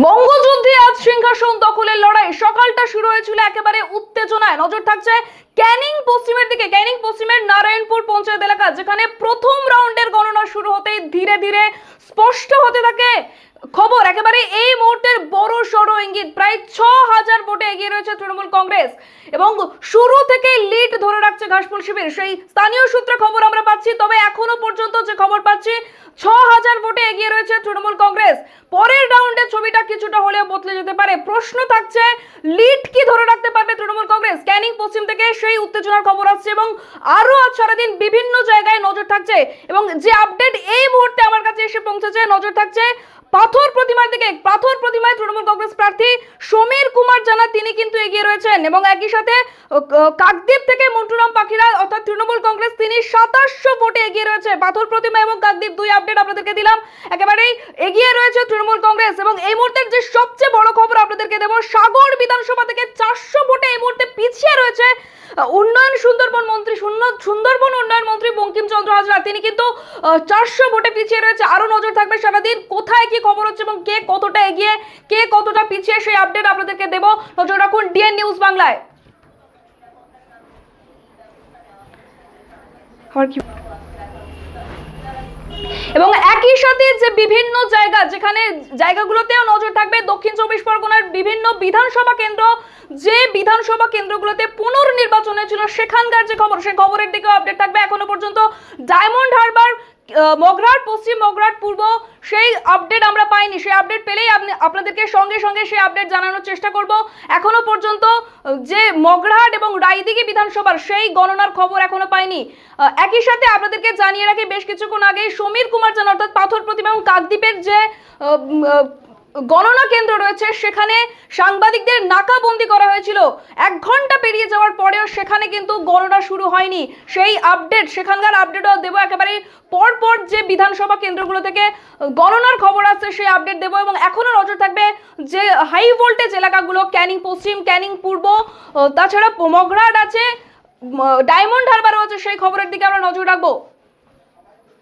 বঙ্গযুদ্ধে আজ সিংহাসন দখলের লড়াই। সকালটা শুরু হয়েছিল একেবারে উত্তেজনায়। নজর থাকছে ক্যানিং পশ্চিমের দিকে। ক্যানিং পশ্চিমের নারায়ণপুর পঞ্চায়েত এলাকা, যেখানে প্রথম রাউন্ডের গণনা শুরু হতেই ধীরে ধীরে স্পষ্ট হতে থাকে খবর। একেবারে এই মুহূর্তের বড় সড়ো ইঙ্গিত, প্রায় ৬,০০০ ভোটে এগিয়ে রয়েছে তৃণমূল কংগ্রেস এবং শুরু থেকে লিড ধরে রাখছে ঘাসফুল শিবির। সেই স্থানীয় সূত্রে খবর আমরা পাচ্ছি। তবে এখনো পর্যন্ত যে খবর পাচ্ছি, ৬,০০০ ভোটে এগিয়ে রয়েছে তৃণমূল কংগ্রেস। পরের রাউন্ডে ছবিটা কিছুটা হলেও বদলে যেতে পারে। প্রশ্ন থাকছে, লিড কি ধরে রাখতে পারবে তৃণমূল কংগ্রেস? ক্যানিং পশ্চিম থেকে সেই উত্তেজনার খবর আসছে এবং আরো আজ সারাদিন বিভিন্ন জায়গায় নজর থাকছে। এবং যে আপডেট এই মুহূর্তে আমার কাছে এসে পৌঁছেছে, নজর থাকছে পাথর প্রতিমার দিকে। পাথর প্রতিমায় তৃণমূল কংগ্রেস প্রার্থী সমীর কুমার জানা তিনি কিন্তু এগিয়ে রয়েছেন এবং একই সাথে কাকদ্বীপ থেকে মন্টুরাম পাখিরা অর্থাৎ তৃণমূল কংগ্রেস তিনি ২৭০০ ভোটে এগিয়ে রয়েছে। পাথর প্রতিমা এবং কাকদ্বীপ দুই আপডেট আপনাদেরকে দিলাম। একেবারেই এগিয়ে রয়েছে তৃণমূল কংগ্রেস এবং এই মুহূর্তের যে সবচেয়ে বড় খবর আপনাদেরকে দেব, সাগর বিধানসভা থেকে ৪০০ ভোটে এই মুহূর্তে পিছিয়ে রয়েছে উন্নয়ন সুন্দরবন মন্ত্রী সুন্দরবন উন্নয়ন মন্ত্রী বঙ্কিমচন্দ্র হাজরা। তিনি কিন্তু ৪০০ ভোটে পিছিয়ে রয়েছে। আরো নজর থাকবে সারাদিন কোথায় কি খবর হচ্ছে এবং কে কতটা এগিয়ে কে কতটা পিছিয়ে, সেই আপডেট আপনাদেরকে দেব। নজর রাখুন ডিএন নিউজ বাংলায়। এবং একই সাথে যে বিভিন্ন জায়গা, যেখানে জায়গাগুলোতেও নজর থাকবে দক্ষিণ ২৪ পরগনার বিভিন্ন বিধানসভা কেন্দ্র, যে বিধানসভা কেন্দ্রগুলোতে পুনর্নির্বাচন হয়েছিল সেখানকার যে খবর, সেই খবরের দিকেও আপডেট থাকবে। এখনো পর্যন্ত ডায়মন্ড হারবার, মগরাট পশ্চিম, মগরাট পূর্ব, সেই আপডেট আমরা পাইনি। সেই আপডেট পেলেই আপনাদেরকে সঙ্গে সঙ্গে সেই আপডেট জানানোর চেষ্টা করব। এখনো পর্যন্ত যে মগরাট এবং রায়দিঘি বিধানসভার সেই গণনার খবর এখনো পাইনি। একই সাথে আপনাদেরকে জানিয়ে রাখি, বেশ কিছুক্ষণ আগে সমীর কুমার জানা অর্থাৎ পাথর প্রতিমা এবং কাকদ্বীপের যে গণনা কেন্দ্র রয়েছে সেখানে সাংবাদিকদের নাকাবন্দি করা হয়েছিল। ১ ঘন্টা পেরিয়ে যাওয়ার পরেও সেখানে কিন্তু গণনা শুরু হয়নি। সেই আপডেট, সেখানকার আপডেটও দেবো। একেবারে পরপর যে বিধানসভা কেন্দ্রগুলো থেকে গণনার খবর আসছে সেই আপডেট দেবো। এবং এখনো নজর থাকবে যে হাই ভোল্টেজ এলাকাগুলো, ক্যানিং পশ্চিম, ক্যানিং পূর্ব, তাছাড়া মগরাট আছে, ডায়মন্ড হারবারও আছে, সেই খবরের দিকে আমরা নজর রাখবো।